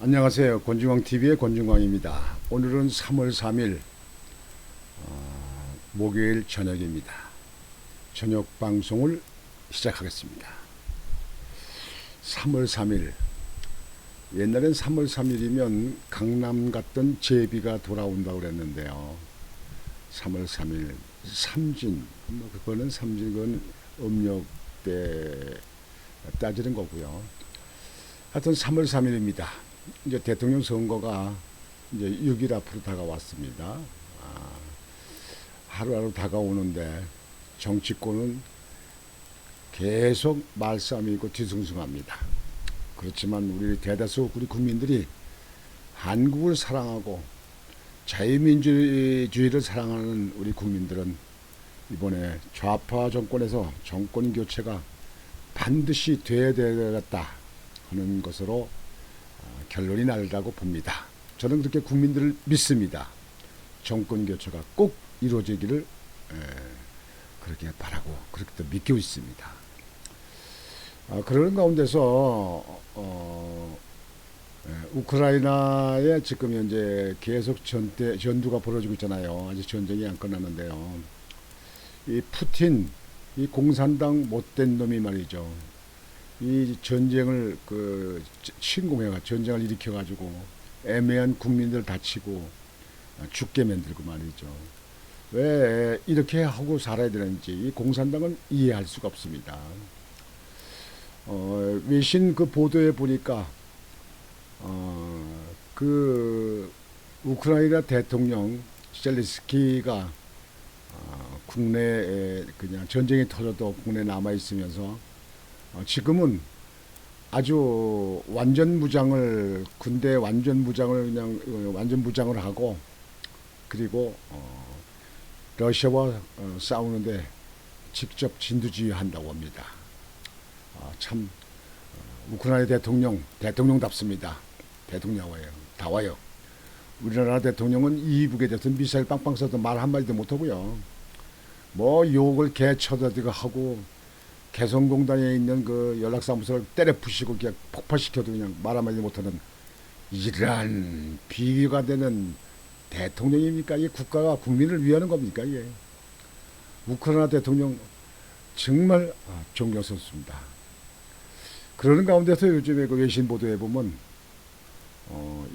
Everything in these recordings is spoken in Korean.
안녕하세요. 권중광TV의 권중광입니다. 오늘은 3월 3일 목요일 저녁입니다. 저녁 방송을 시작하겠습니다. 3월 3일, 옛날엔 3월 3일이면 강남 갔던 제비가 돌아온다고 그랬는데요. 3월 3일 삼진, 그거는 삼진, 그건 음력 때 따지는 거고요. 하여튼 3월 3일입니다. 이제 대통령 선거가 이제 6일 앞으로 다가왔습니다. 하루하루 다가오는데 정치권은 계속 말싸움이고 뒤숭숭합니다. 그렇지만 우리 대다수 우리 국민들이 한국을 사랑하고 자유민주주의를 사랑하는 우리 국민들은 이번에 좌파 정권에서 정권 교체가 반드시 돼야 되겠다 하는 것으로 결론이 나리라고 봅니다. 저는 그렇게 국민들을 믿습니다. 정권 교체가 꼭 이루어지기를 그렇게 바라고 그렇게 또 믿고 있습니다. 그런 가운데서 우크라이나에 지금 현재 계속 전투가 벌어지고 있잖아요. 아직 전쟁이 안 끝났는데요. 이 푸틴, 이 공산당 못된 놈이 말이죠. 이 전쟁을 침공해가 전쟁을 일으켜가지고 애매한 국민들 다치고 죽게 만들고 말이죠. 왜 이렇게 하고 살아야 되는지 이 공산당은 이해할 수가 없습니다. 외신 그 보도에 보니까 그 우크라이나 대통령 젤렌스키가 국내에 그냥 전쟁이 터져도 국내에 남아 있으면서 지금은 아주 완전 무장을 군대 완전 무장을 그냥 완전 무장을 하고 그리고 러시아와 싸우는데 직접 진두지휘한다고 합니다. 참 우크라이나 대통령답습니다. 대통령이에요. 다 와요. 우리나라 대통령은 이북에 대해서 미사일 빵빵 쏴도 말 한마디도 못하고요. 뭐 욕을 개쳐다지고 하고 개성공단에 있는 그 연락사무소를 때려 부시고 그냥 폭파시켜도 그냥 말 한마디 못하는 이러한 비교가 되는 대통령입니까? 이 국가가 국민을 위하는 겁니까? 예. 우크라이나 대통령 정말 존경스럽습니다. 그러는 가운데서 요즘에 그 외신 보도에 보면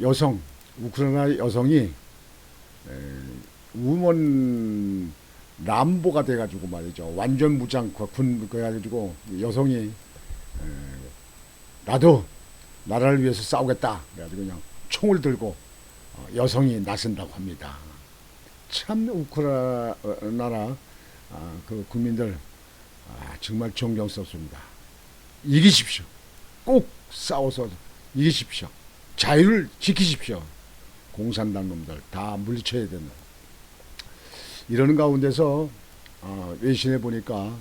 우크라이나 여성이 우먼 람보가 돼가지고 말이죠. 완전 무장 군 그래가지고 여성이 나도 나라를 위해서 싸우겠다. 그래가지고 그냥 총을 들고 여성이 나선다고 합니다. 참 우크라이나 그 국민들 정말 존경스럽습니다. 이기십시오. 꼭 싸워서 이기십시오. 자유를 지키십시오. 공산당 놈들 다 물리쳐야 된다. 이러는 가운데서 외신에 보니까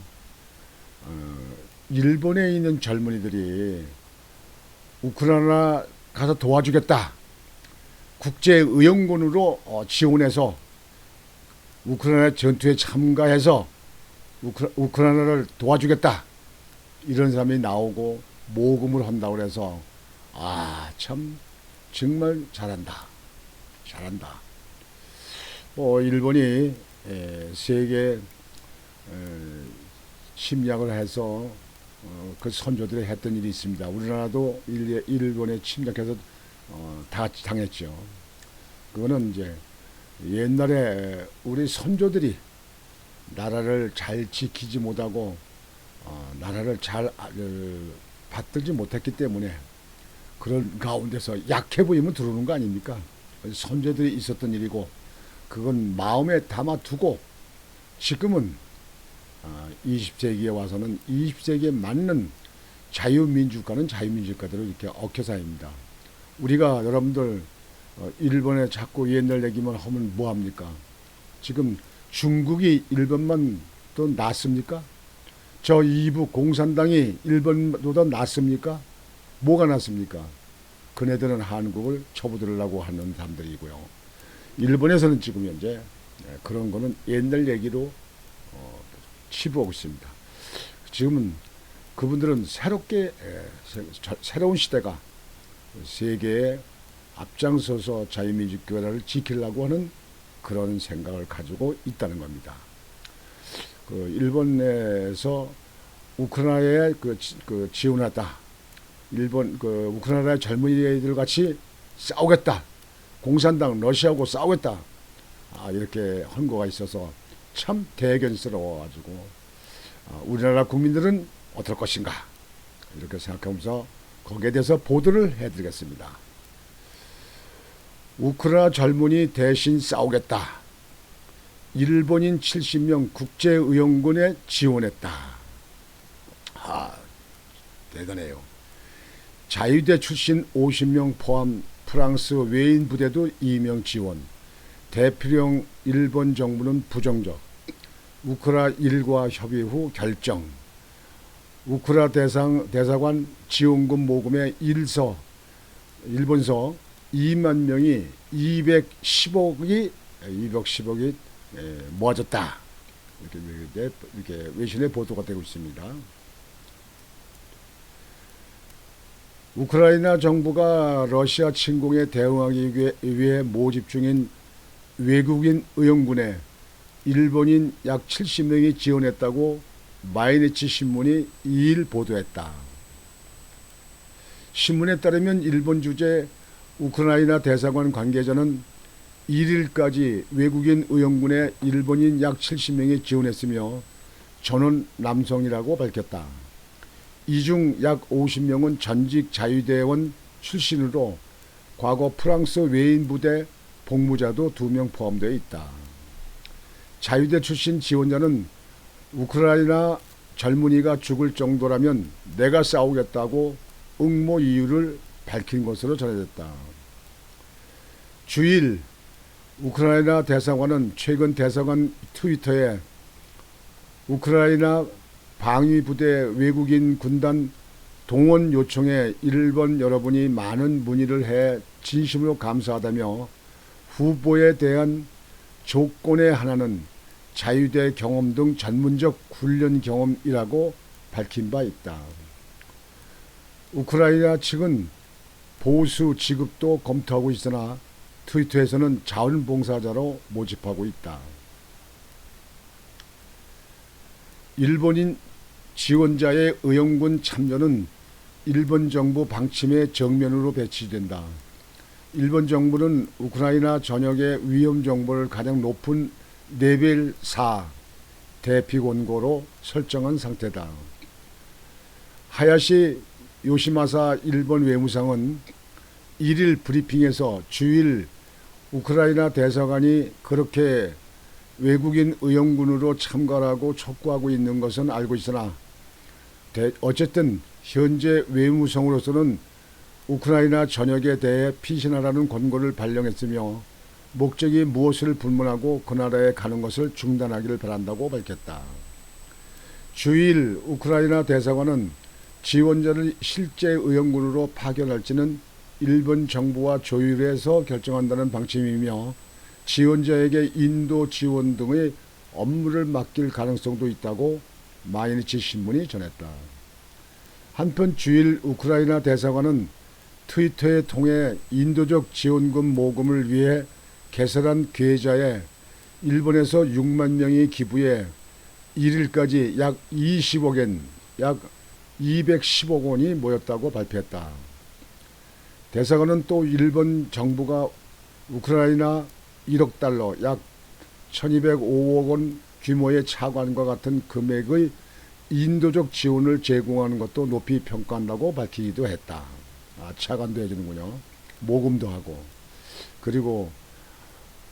일본에 있는 젊은이들이 우크라이나 가서 도와주겠다. 국제의용군으로 지원해서 우크라이나 전투에 참가해서 우크라이나를 도와주겠다. 이런 사람이 나오고 모금을 한다고 해서 참 정말 잘한다. 일본이 세계 침략을 해서 그 선조들이 했던 일이 있습니다. 우리나라도 일본에 침략해서 다 당했죠. 그거는 이제 옛날에 우리 선조들이 나라를 잘 지키지 못하고 나라를 잘 받들지 못했기 때문에 그런 가운데서 약해 보이면 들어오는 거 아닙니까? 선조들이 있었던 일이고 그건 마음에 담아두고 지금은 20세기에 와서는 20세기에 맞는 자유민주국가는 자유민주국가대로 이렇게 얽혀사입니다. 우리가 여러분들 일본에 자꾸 옛날 얘기만 하면 뭐합니까? 지금 중국이 일본만 더 낫습니까? 저 이북 공산당이 일본보다 낫습니까? 뭐가 낫습니까? 그네들은 한국을 쳐부들으려고 하는 사람들이고요. 일본에서는 지금 현재 그런 거는 옛날 얘기로 치부하고 있습니다. 지금은 그분들은 새로운 시대가 세계에 앞장서서 자유민주교회를 지키려고 하는 그런 생각을 가지고 있다는 겁니다. 그 일본 내에서 우크라이나에 지원하다. 일본 우크라이나 젊은이들 같이 싸우겠다. 공산당 러시아하고 싸우겠다. 이렇게 헌거가 있어서 참 대견스러워가지고 우리나라 국민들은 어떨 것인가 이렇게 생각하면서 거기에 대해서 보도를 해드리겠습니다. 우크라이나 젊은이 대신 싸우겠다. 일본인 70명 국제의용군에 지원했다. 대단해요. 자유대 출신 50명 포함 프랑스 외인 부대도 2명 지원. 대피령 일본 정부는 부정적. 우크라 일과 협의 후 결정. 우크라 대사관 지원금 모금의 일본서 2만 명이 210억이 모아졌다. 이렇게 외신에 보도가 되고 있습니다. 우크라이나 정부가 러시아 침공에 대응하기 위해 모집 중인 외국인 의용군에 일본인 약 70명이 지원했다고 마이니치 신문이 2일 보도했다. 신문에 따르면 일본 주재 우크라이나 대사관 관계자는 1일까지 외국인 의용군에 일본인 약 70명이 지원했으며 전원 남성이라고 밝혔다. 이 중 약 50명은 전직 자유대원 출신으로 과거 프랑스 외인 부대 복무자도 2명 포함되어 있다. 자유대 출신 지원자는 우크라이나 젊은이가 죽을 정도라면 내가 싸우겠다고 응모 이유를 밝힌 것으로 전해졌다. 주일 우크라이나 대사관은 최근 대사관 트위터에 우크라이나 방위부대 외국인 군단 동원 요청에 일본 여러분이 많은 문의를 해 진심으로 감사하다며 후보에 대한 조건의 하나는 자유대 경험 등 전문적 훈련 경험이라고 밝힌 바 있다. 우크라이나 측은 보수 지급도 검토하고 있으나 트위터에서는 자원봉사자로 모집하고 있다. 일본인 지원자의 의용군 참여는 일본 정부 방침의 정면으로 배치된다. 일본 정부는 우크라이나 전역의 위험 정보를 가장 높은 레벨 4 대피 권고로 설정한 상태다. 하야시 요시마사 일본 외무상은 1일 브리핑에서 주일 우크라이나 대사관이 그렇게 외국인 의용군으로 참가하고 촉구하고 있는 것은 알고 있으나 어쨌든 현재 외무성으로서는 우크라이나 전역에 대해 피신하라는 권고를 발령했으며 목적이 무엇을 불문하고 그 나라에 가는 것을 중단하기를 바란다고 밝혔다. 주일 우크라이나 대사관은 지원자를 실제 의용군으로 파견할지는 일본 정부와 조율해서 결정한다는 방침이며 지원자에게 인도 지원 등의 업무를 맡길 가능성도 있다고 마이니치 신문이 전했다. 한편 주일 우크라이나 대사관은 트위터에 통해 인도적 지원금 모금을 위해 개설한 계좌에 일본에서 6만 명이 기부해 1일까지 약 20억엔 약 210억 원이 모였다고 발표했다. 대사관은 또 일본 정부가 우크라이나 1억 달러 약 1205억 원 규모의 차관과 같은 금액의 인도적 지원을 제공하는 것도 높이 평가한다고 밝히기도 했다. 차관도 해주는군요. 모금도 하고. 그리고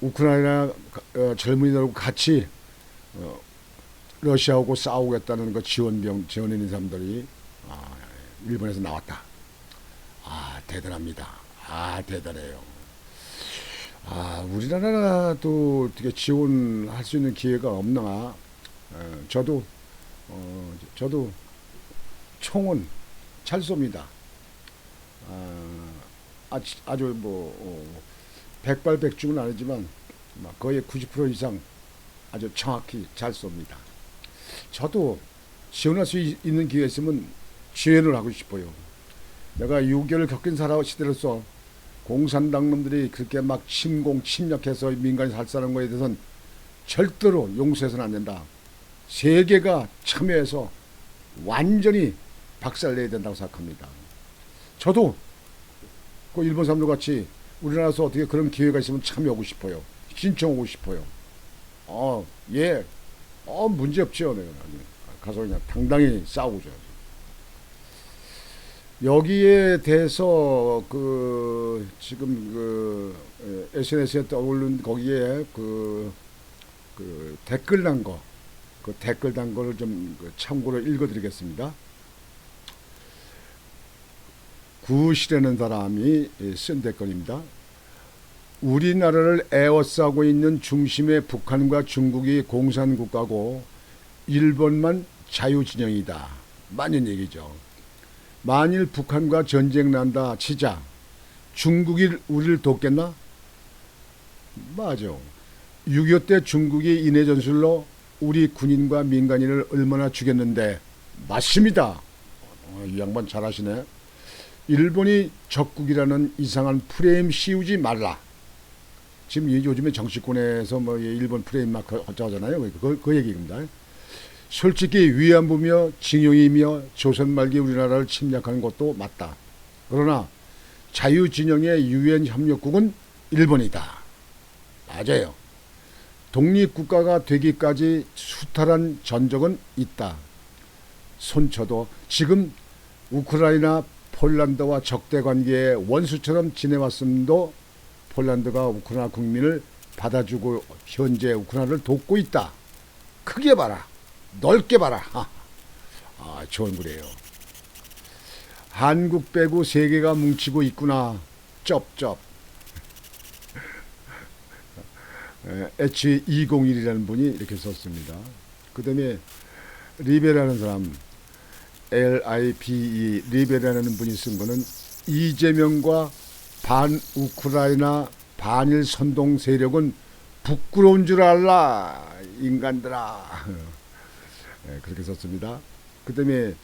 우크라이나 젊은이들하고 같이 러시아하고 싸우겠다는 그 지원인 사람들이 일본에서 나왔다. 대단합니다. 대단해요. 우리나라도 어떻게 지원할 수 있는 기회가 없나? 저도 총은 잘 쏩니다. 아주 백발백중은 아니지만 거의 90% 이상 아주 정확히 잘 쏩니다. 저도 지원할 수 있는 기회가 있으면 지원을 하고 싶어요. 내가 6개월 겪은 사람 시대로서 공산당 놈들이 그렇게 막 침략해서 민간이 살사는 거에 대해서는 절대로 용서해서는 안 된다. 세계가 참여해서 완전히 박살내야 된다고 생각합니다. 저도 그 일본 사람들 같이 우리나라에서 어떻게 그런 기회가 있으면 참여하고 싶어요. 신청하고 싶어요. 예. 문제 없죠. 내가 가서 그냥 당당히 싸우죠. 여기에 대해서 지금 SNS에 떠오른 거기에 댓글 난 거, 댓글 단 거를 좀 참고로 읽어드리겠습니다. 구시라는 사람이 쓴 댓글입니다. 우리나라를 에워싸고 있는 중심의 북한과 중국이 공산국가고 일본만 자유진영이다. 맞는 얘기죠. 만일 북한과 전쟁 난다 치자 중국이 우리를 돕겠나? 맞아. 6.25 때 중국이 인해 전술로 우리 군인과 민간인을 얼마나 죽였는데 맞습니다. 이 양반 잘하시네. 일본이 적국이라는 이상한 프레임 씌우지 말라. 지금 요즘에 정치권에서 일본 프레임 막 하잖아요. 그 얘기입니다. 솔직히 위안부며 징용이며 조선 말기 우리나라를 침략하는 것도 맞다. 그러나 자유진영의 유엔 협력국은 일본이다. 맞아요. 독립국가가 되기까지 수탈한 전적은 있다. 손쳐도 지금 우크라이나 폴란드와 적대관계의 원수처럼 지내왔음도 폴란드가 우크라이나 국민을 받아주고 현재 우크라이나를 돕고 있다. 크게 봐라. 넓게 봐라. 좋은 글이에요. 한국 빼고 세계가 뭉치고 있구나. 쩝쩝. H201이라는 분이 이렇게 썼습니다. 그 다음에 리베라는 사람, LIBE, 리베라는 분이 쓴 거는 이재명과 반우크라이나 반일 선동 세력은 부끄러운 줄 알라 인간들아. 그렇게 썼습니다. 그 다음에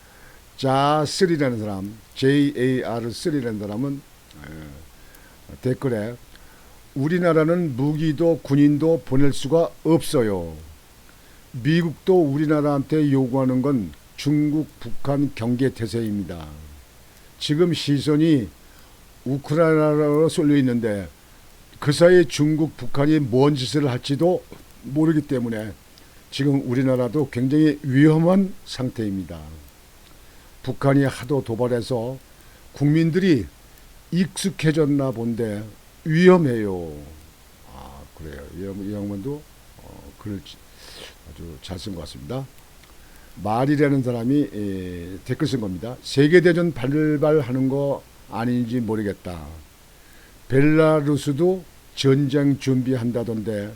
자3라는 사람, JAR3라는 사람은 댓글에 우리나라는 무기도 군인도 보낼 수가 없어요. 미국도 우리나라한테 요구하는 건 중국, 북한 경계태세입니다. 지금 시선이 우크라이나로 쏠려 있는데 그 사이에 중국, 북한이 뭔 짓을 할지도 모르기 때문에 지금 우리나라도 굉장히 위험한 상태입니다. 북한이 하도 도발해서 국민들이 익숙해졌나 본데 위험해요. 그래요. 이 양반도 글을 아주 잘 쓴 것 같습니다. 말이라는 사람이 댓글 쓴 겁니다. 세계대전 발발하는 거 아닌지 모르겠다. 벨라루스도 전쟁 준비한다던데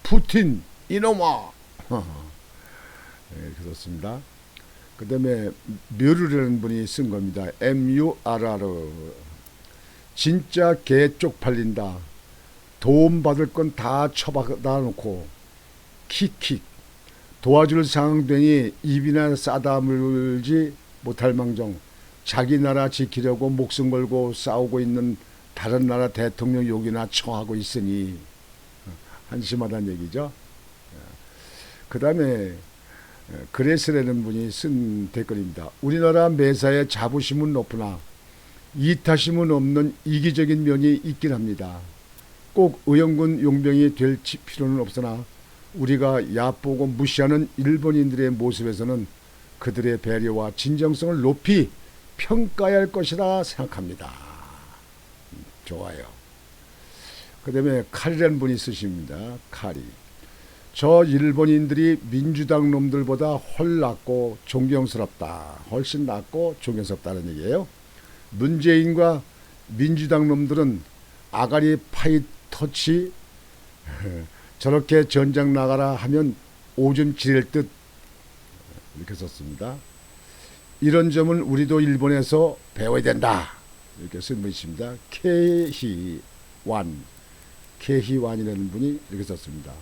푸틴 이놈아. 이렇게 썼습니다. 그 다음에 뮤르라는 분이 쓴 겁니다. MURR. 진짜 개 쪽팔린다. 도움 받을 건 다 처박아 놓고 킥킥. 도와줄 상황 되니 입이나 싸다 물지 못할 망정 자기 나라 지키려고 목숨 걸고 싸우고 있는 다른 나라 대통령 욕이나 처하고 있으니 한심하다는 얘기죠. 그 다음에 그레스라는 분이 쓴 댓글입니다. 우리나라 매사에 자부심은 높으나 이타심은 없는 이기적인 면이 있긴 합니다. 꼭 의용군 용병이 될 필요는 없으나 우리가 얕보고 무시하는 일본인들의 모습에서는 그들의 배려와 진정성을 높이 평가해야 할 것이라 생각합니다. 좋아요. 그 다음에 칼이라는 분이 쓰십니다. 칼이. 저 일본인들이 민주당 놈들보다 훨 낫고 존경스럽다. 훨씬 낫고 존경스럽다는 얘기예요. 문재인과 민주당 놈들은 아가리 파이 터치 저렇게 전장 나가라 하면 오줌 지릴 듯 이렇게 썼습니다. 이런 점은 우리도 일본에서 배워야 된다. 이렇게 쓴 분이 있습니다. 케희완이라는 분이 이렇게 썼습니다.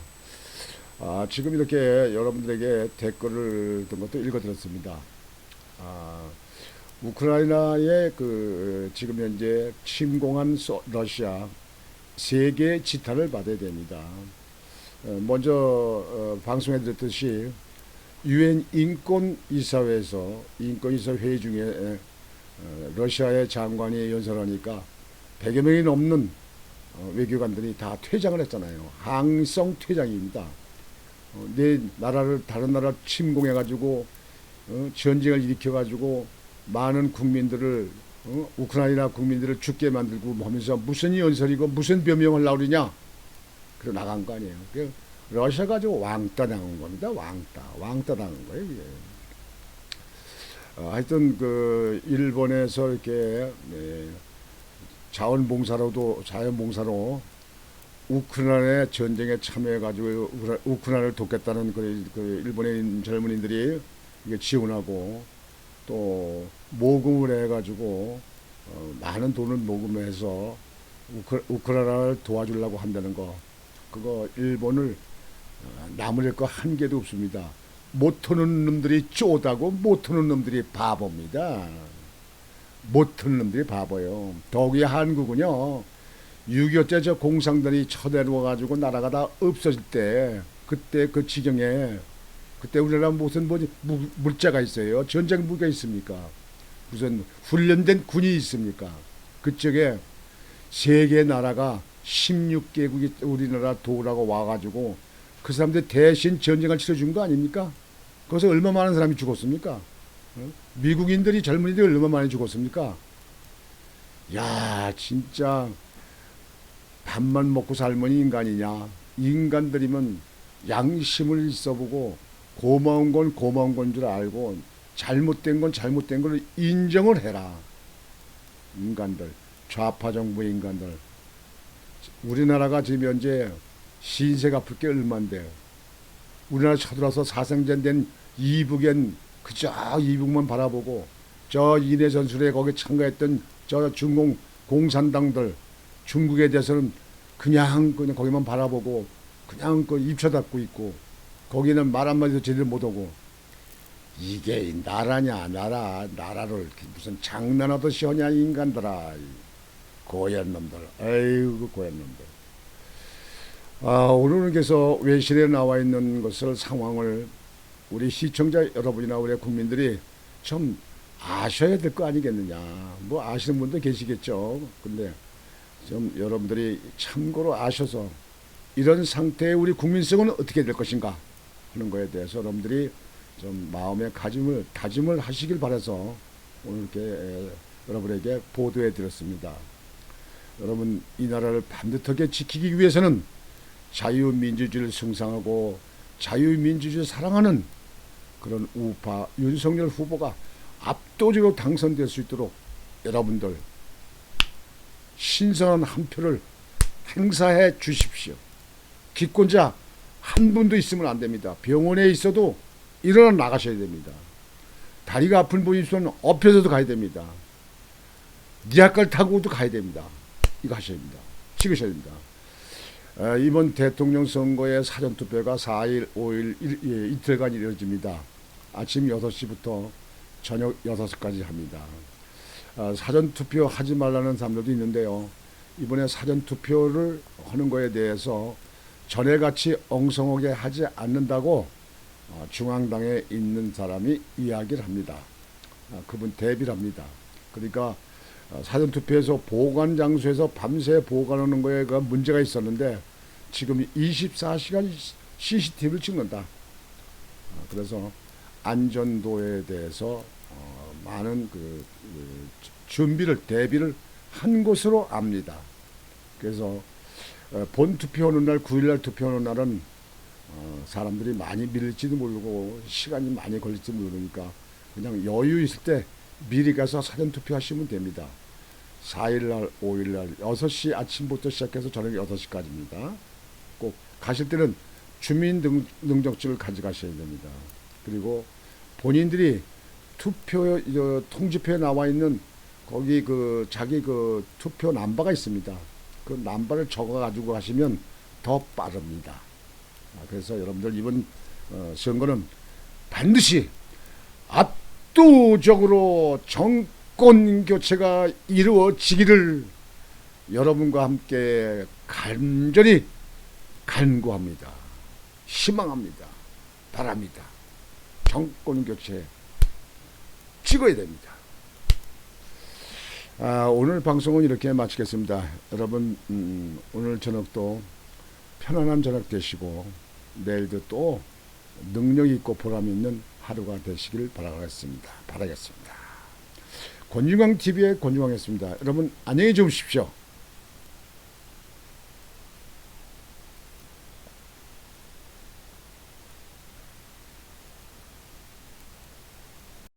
지금 이렇게 여러분들에게 댓글을 든 것도 읽어드렸습니다. 우크라이나의 지금 현재 침공한 러시아 세계 지탄을 받아야 됩니다. 먼저 방송에 드렸듯이 유엔 인권이사회에서 인권이사 회의 중에 러시아의 장관이 연설하니까 100여 명이 넘는 외교관들이 다 퇴장을 했잖아요. 항성 퇴장입니다. 내 나라를 다른 나라 침공해가지고 전쟁을 일으켜가지고 많은 국민들을 우크라이나 국민들을 죽게 만들고 하면서 무슨 연설이고 무슨 변명을 하려냐 그래 나간 거 아니에요. 러시아 가지고 왕따 당한 겁니다. 왕따 당한 거예요. 이게. 하여튼 일본에서 이렇게 자원봉사로 우크라이나 전쟁에 참여해가지고 우크라이나를 돕겠다는 일본의 젊은이들이 이게 지원하고 또 모금을 해가지고 많은 돈을 모금해서 우크라이나를 도와주려고 한다는 거 그거 일본을 나무랄 거 한 개도 없습니다. 못하는 놈들이 쪼다고 못하는 놈들이 바보입니다. 못하는 놈들이 바보예요. 더욱이 한국은요 6.25 때 저 공산당이 쳐내려와가지고 나라가 다 없어질 때 그때 그 지경에 그때 우리나라 무슨 물자가 있어요? 전쟁 무기가 있습니까? 무슨 훈련된 군이 있습니까? 그쪽에 세계 나라가 16개국이 우리나라 도우라고 와가지고 그 사람들 대신 전쟁을 치러준 거 아닙니까? 거기서 얼마 많은 사람이 죽었습니까? 미국인들이 젊은이들이 얼마 많이 죽었습니까? 야 진짜 밥만 먹고 살면 인간이냐? 인간들이면 양심을 있어보고 고마운 건 고마운 건 줄 알고 잘못된 건 잘못된 걸 인정을 해라. 인간들 좌파 정부 인간들 우리나라가 지금 현재 신세 갚을 게 얼만데 우리나라 쳐들어서 사생전된 이북엔 그저 이북만 바라보고 저 인해 전술에 거기 참가했던 저 중공 공산당들 중국에 대해서는 그냥 거기만 바라보고 그냥 입쳐닫고 있고 거기는 말 한마디도 제대로 못하고 이게 나라냐 나라를 무슨 장난하듯이 하냐 인간들아 고얀 놈들 아이고 고얀 놈들. 오늘은 그래서 외신에 나와 있는 것을 상황을 우리 시청자 여러분이나 우리 국민들이 좀 아셔야 될 거 아니겠느냐. 뭐 아시는 분도 계시겠죠. 근데 좀 여러분들이 참고로 아셔서 이런 상태의 우리 국민성은 어떻게 될 것인가 하는 거에 대해서 여러분들이 좀 마음의 다짐을 하시길 바라서 오늘 이렇게 여러분에게 보도해 드렸습니다. 여러분 이 나라를 반듯하게 지키기 위해서는 자유민주주의를 승상하고 자유민주주의를 사랑하는 그런 우파 윤석열 후보가 압도적으로 당선될 수 있도록 여러분들 신선한 한 표를 행사해 주십시오. 기권자 한 분도 있으면 안 됩니다. 병원에 있어도 일어나 나가셔야 됩니다. 다리가 아픈 분이 있으면 엎혀서도 가야 됩니다. 니아까를 타고도 가야 됩니다. 이거 하셔야 됩니다. 찍으셔야 됩니다. 이번 대통령 선거의 사전투표가 4일, 5일 이틀간 이루어집니다. 아침 6시부터 저녁 6시까지 합니다. 사전투표 하지 말라는 사람들도 있는데요. 이번에 사전투표를 하는 거에 대해서 전에같이 엉성하게 하지 않는다고 중앙당에 있는 사람이 이야기를 합니다. 그분 대비를 합니다. 그러니까 사전투표에서 보관 장소에서 밤새 보관하는 거에 문제가 있었는데 지금 24시간 CCTV를 찍는다. 그래서 안전도에 대해서 많은 준비를 대비를 한 것으로 압니다. 그래서 본 투표하는 날 9일날 투표하는 날은 사람들이 많이 밀릴지도 모르고 시간이 많이 걸릴지 모르니까 그냥 여유 있을 때 미리 가서 사전투표 하시면 됩니다. 4일날 5일날 6시 아침부터 시작해서 저녁 6시까지입니다. 꼭 가실 때는 주민등록증을 가져가셔야 됩니다. 그리고 본인들이 투표 통지표에 나와 있는 거기 자기 투표 넘버가 있습니다. 그 넘버를 적어 가지고 하시면 더 빠릅니다. 그래서 여러분들 이번 선거는 반드시 압도적으로 정권 교체가 이루어지기를 여러분과 함께 간절히 간구합니다. 희망합니다. 바랍니다. 정권 교체 찍어야 됩니다. 오늘 방송은 이렇게 마치겠습니다. 여러분 오늘 저녁도 편안한 저녁 되시고 내일도 또 능력 있고 보람 있는 하루가 되시길 바라겠습니다. 권중광TV의 권중광이었습니다. 여러분 안녕히 주무십시오.